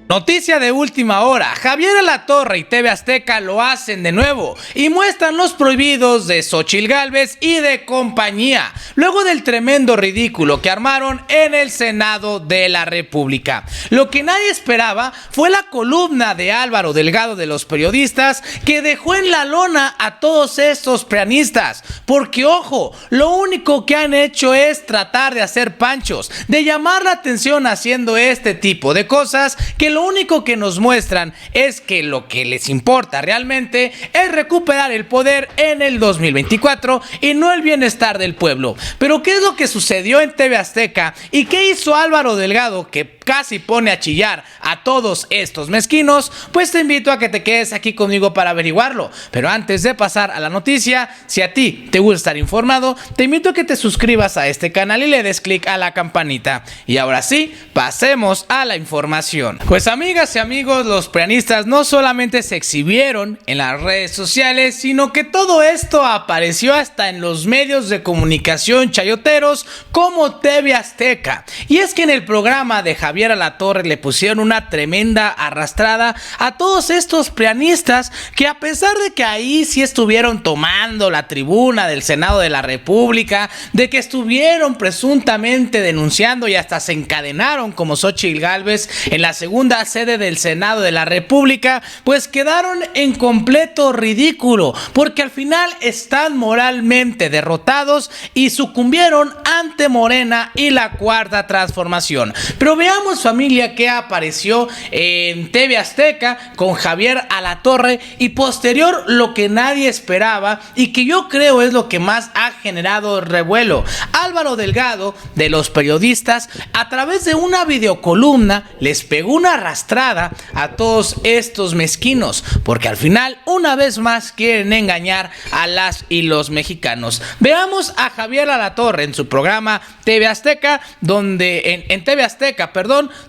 Noticia de última hora, Javier Alatorre y TV Azteca lo hacen de nuevo y muestran los prohibidos de Xóchitl Gálvez y de compañía, luego del tremendo ridículo que armaron en el Senado de la República. Lo que nadie esperaba fue la columna de Álvaro Delgado de los periodistas que dejó en la lona a todos estos prianistas, porque ojo, lo único que han hecho es tratar de hacer panchos, de llamar la atención haciendo este tipo de cosas que lo único que nos muestran es que lo que les importa realmente es recuperar el poder en el 2024 y no el bienestar del pueblo. Pero ¿qué es lo que sucedió en TV Azteca y qué hizo Álvaro Delgado que casi pone a chillar a todos estos mezquinos? Pues te invito a que te quedes aquí conmigo para averiguarlo. Pero antes de pasar a la noticia, si a ti te gusta estar informado, te invito a que te suscribas a este canal y le des clic a la campanita. Y ahora sí, pasemos a la información. Pues amigas y amigos, los prianistas no solamente se exhibieron en las redes sociales, sino que todo esto apareció hasta en los medios de comunicación chayoteros como TV Azteca. Y es que en el programa de Javier Alatorre le pusieron una tremenda arrastrada a todos estos prianistas que, a pesar de que ahí sí estuvieron tomando la tribuna del Senado de la República, de que estuvieron presuntamente denunciando y hasta se encadenaron como Xóchitl Gálvez en la segunda sede del Senado de la República, pues quedaron en completo ridículo, porque al final están moralmente derrotados y sucumbieron ante Morena y la Cuarta Transformación. Pero veamos, familia, qué apareció en TV Azteca con Javier Alatorre y posterior lo que nadie esperaba y que yo creo es lo que más ha generado revuelo. Álvaro Delgado de los periodistas, a través de una videocolumna, les pegó una arrastrada a todos estos mezquinos, porque al final una vez más quieren engañar a las y los mexicanos. Veamos a Javier Alatorre en su programa TV Azteca, donde en TV Azteca,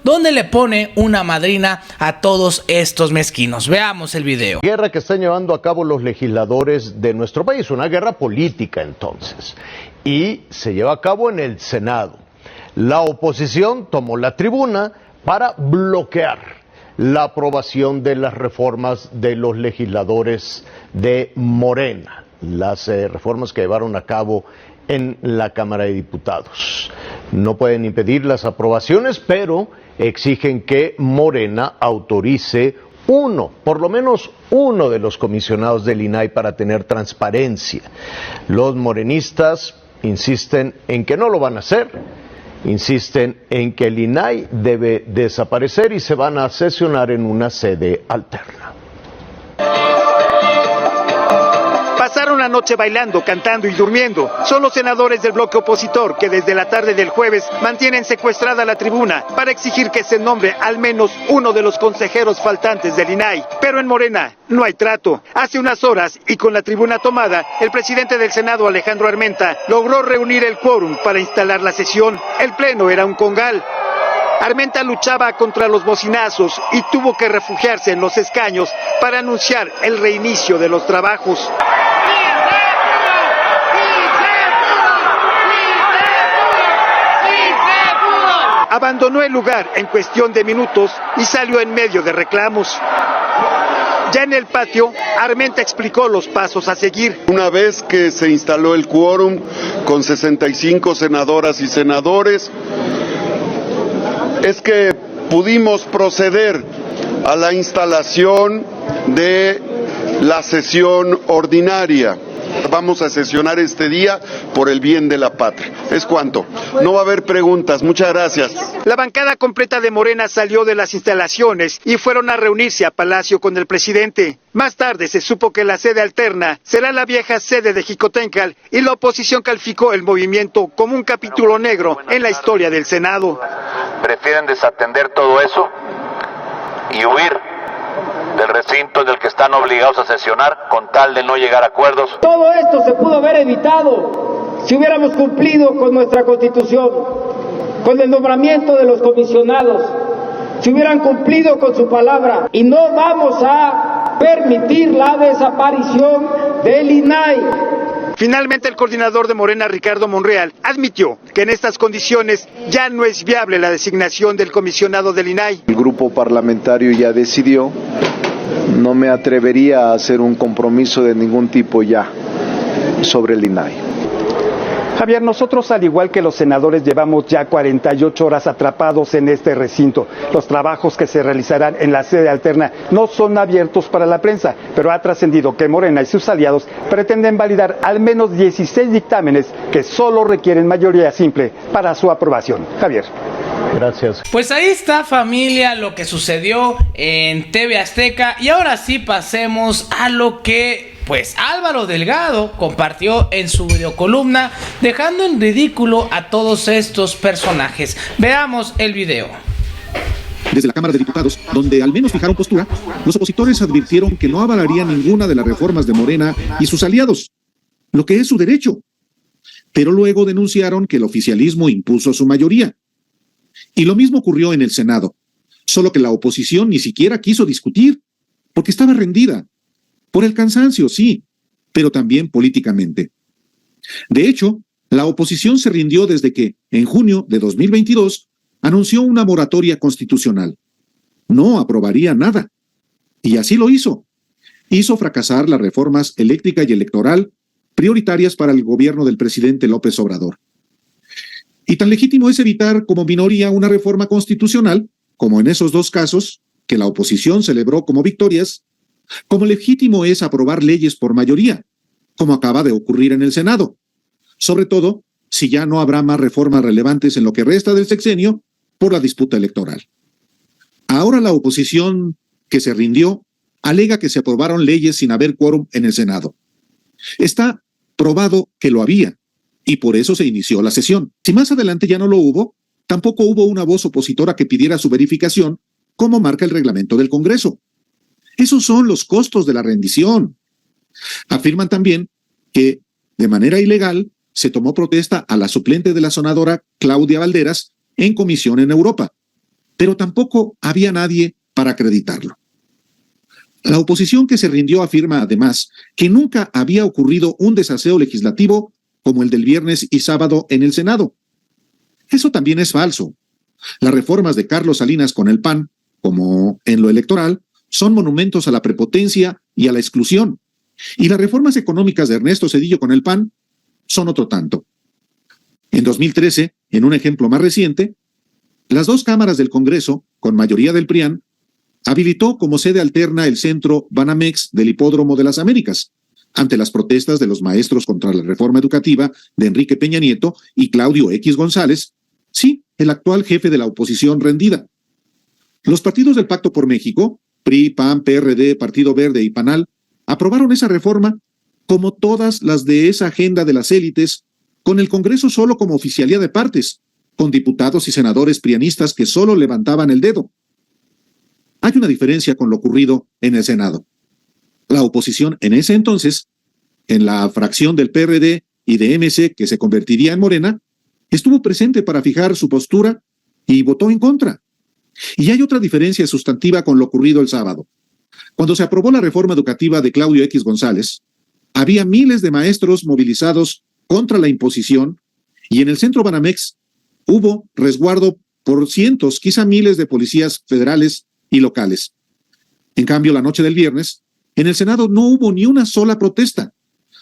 donde le pone una madrina a todos estos mezquinos. Veamos el video. Guerra que están llevando a cabo los legisladores de nuestro país, una guerra política entonces, y se lleva a cabo en el Senado. La oposición tomó la tribuna para bloquear la aprobación de las reformas de los legisladores de Morena, las reformas que llevaron a cabo en la Cámara de Diputados. No pueden impedir las aprobaciones, pero exigen que Morena autorice por lo menos uno de los comisionados del INAI para tener transparencia. Los morenistas insisten en que no lo van a hacer. Insisten en que el INAI debe desaparecer y se van a sesionar en una sede alterna. Pasaron la noche bailando, cantando y durmiendo. Son los senadores del bloque opositor que desde la tarde del jueves mantienen secuestrada la tribuna para exigir que se nombre al menos uno de los consejeros faltantes del INAI. Pero en Morena no hay trato. Hace unas horas y con la tribuna tomada, el presidente del Senado, Alejandro Armenta, logró reunir el quórum para instalar la sesión. El pleno era un congal. Armenta luchaba contra los bocinazos y tuvo que refugiarse en los escaños para anunciar el reinicio de los trabajos. Abandonó el lugar en cuestión de minutos y salió en medio de reclamos. Ya en el patio, Armenta explicó los pasos a seguir. Una vez que se instaló el quórum con 65 senadoras y senadores, es que pudimos proceder a la instalación de la sesión ordinaria. Vamos a sesionar este día por el bien de la patria. ¿Es cuanto? No va a haber preguntas. Muchas gracias. La bancada completa de Morena salió de las instalaciones y fueron a reunirse a Palacio con el presidente. Más tarde se supo que la sede alterna será la vieja sede de Jicotencal y la oposición calificó el movimiento como un capítulo negro en la historia del Senado. Prefieren desatender todo eso y huir del recinto en el que están obligados a sesionar con tal de no llegar a acuerdos. Todo esto se pudo haber evitado si hubiéramos cumplido con nuestra Constitución, con el nombramiento de los comisionados, si hubieran cumplido con su palabra, y no vamos a permitir la desaparición del INAI. Finalmente, el coordinador de Morena, Ricardo Monreal, admitió que en estas condiciones ya no es viable la designación del comisionado del INAI. El grupo parlamentario ya decidió, no me atrevería a hacer un compromiso de ningún tipo ya sobre el INAI. Javier, nosotros al igual que los senadores llevamos ya 48 horas atrapados en este recinto. Los trabajos que se realizarán en la sede alterna no son abiertos para la prensa, pero ha trascendido que Morena y sus aliados pretenden validar al menos 16 dictámenes que solo requieren mayoría simple para su aprobación. Javier. Gracias. Pues ahí está, familia, lo que sucedió en TV Azteca. Y ahora sí pasemos a lo que pues Álvaro Delgado compartió en su videocolumna, dejando en ridículo a todos estos personajes. Veamos el video. Desde la Cámara de Diputados, donde al menos fijaron postura, los opositores advirtieron que no avalarían ninguna de las reformas de Morena y sus aliados, lo que es su derecho. Pero luego denunciaron que el oficialismo impuso su mayoría. Y lo mismo ocurrió en el Senado, solo que la oposición ni siquiera quiso discutir, porque estaba rendida. Por el cansancio, sí, pero también políticamente. De hecho, la oposición se rindió desde que, en junio de 2022, anunció una moratoria constitucional. No aprobaría nada. Y así lo hizo. Hizo fracasar las reformas eléctrica y electoral prioritarias para el gobierno del presidente López Obrador. Y tan legítimo es evitar como minoría una reforma constitucional, como en esos dos casos, que la oposición celebró como victorias, como legítimo es aprobar leyes por mayoría, como acaba de ocurrir en el Senado, sobre todo si ya no habrá más reformas relevantes en lo que resta del sexenio por la disputa electoral. Ahora la oposición que se rindió alega que se aprobaron leyes sin haber quórum en el Senado. Está probado que lo había, y por eso se inició la sesión. Si más adelante ya no lo hubo, tampoco hubo una voz opositora que pidiera su verificación, como marca el reglamento del Congreso. Esos son los costos de la rendición. Afirman también que, de manera ilegal, se tomó protesta a la suplente de la senadora Claudia Valderas en comisión en Europa, pero tampoco había nadie para acreditarlo. La oposición que se rindió afirma además que nunca había ocurrido un desaseo legislativo como el del viernes y sábado en el Senado. Eso también es falso. Las reformas de Carlos Salinas con el PAN, como en lo electoral, son monumentos a la prepotencia y a la exclusión. Y las reformas económicas de Ernesto Zedillo con el PAN son otro tanto. En 2013, en un ejemplo más reciente, las dos cámaras del Congreso, con mayoría del PRIAN, habilitó como sede alterna el centro Banamex del Hipódromo de las Américas, ante las protestas de los maestros contra la reforma educativa de Enrique Peña Nieto y Claudio X González, sí, el actual jefe de la oposición rendida. Los partidos del Pacto por México, PRI, PAN, PRD, Partido Verde y PANAL, aprobaron esa reforma como todas las de esa agenda de las élites, con el Congreso solo como oficialía de partes, con diputados y senadores prianistas que solo levantaban el dedo. Hay una diferencia con lo ocurrido en el Senado. La oposición en ese entonces, en la fracción del PRD y de MC que se convertiría en Morena, estuvo presente para fijar su postura y votó en contra. Y hay otra diferencia sustantiva con lo ocurrido el sábado. Cuando se aprobó la reforma educativa de Claudio X González, había miles de maestros movilizados contra la imposición y en el centro Banamex hubo resguardo por cientos, quizá miles de policías federales y locales. En cambio, la noche del viernes, en el Senado no hubo ni una sola protesta,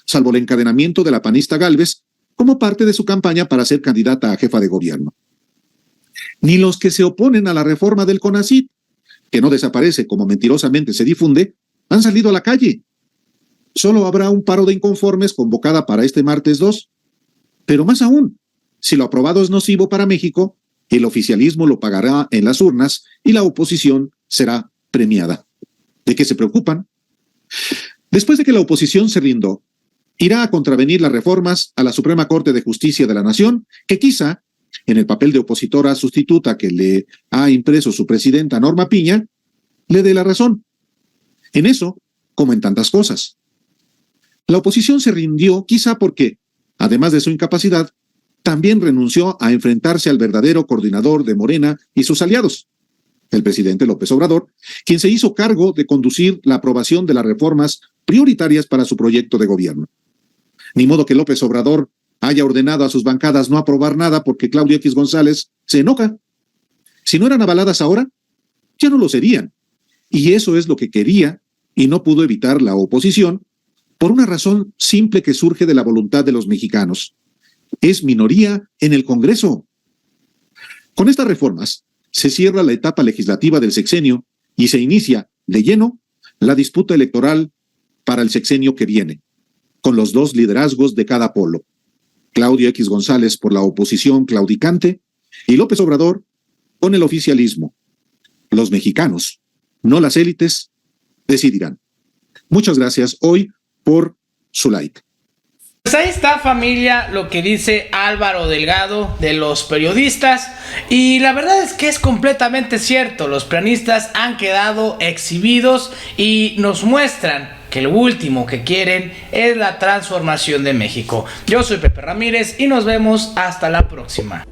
salvo el encadenamiento de la panista Gálvez como parte de su campaña para ser candidata a jefa de gobierno. Ni los que se oponen a la reforma del CONACYT, que no desaparece como mentirosamente se difunde, han salido a la calle. Solo habrá un paro de inconformes convocada para este martes 2. Pero más aún, si lo aprobado es nocivo para México, el oficialismo lo pagará en las urnas y la oposición será premiada. ¿De qué se preocupan? Después de que la oposición se rindió, irá a contravenir las reformas a la Suprema Corte de Justicia de la Nación, que quizá, en el papel de opositora sustituta que le ha impreso su presidenta Norma Piña, le dé la razón. En eso, como en tantas cosas. La oposición se rindió quizá porque, además de su incapacidad, también renunció a enfrentarse al verdadero coordinador de Morena y sus aliados, el presidente López Obrador, quien se hizo cargo de conducir la aprobación de las reformas prioritarias para su proyecto de gobierno. Ni modo que López Obrador haya ordenado a sus bancadas no aprobar nada porque Claudio X González se enoja. Si no eran avaladas ahora, ya no lo serían. Y eso es lo que quería y no pudo evitar la oposición por una razón simple que surge de la voluntad de los mexicanos. Es minoría en el Congreso. Con estas reformas se cierra la etapa legislativa del sexenio y se inicia de lleno la disputa electoral para el sexenio que viene, con los dos liderazgos de cada polo. Claudio X González por la oposición claudicante y López Obrador con el oficialismo. Los mexicanos, no las élites, decidirán. Muchas gracias hoy por su like. Pues ahí está, familia, lo que dice Álvaro Delgado de los periodistas, y la verdad es que es completamente cierto. Los prianistas han quedado exhibidos y nos muestran que lo último que quieren es la transformación de México. Yo soy Pepe Ramírez y nos vemos hasta la próxima.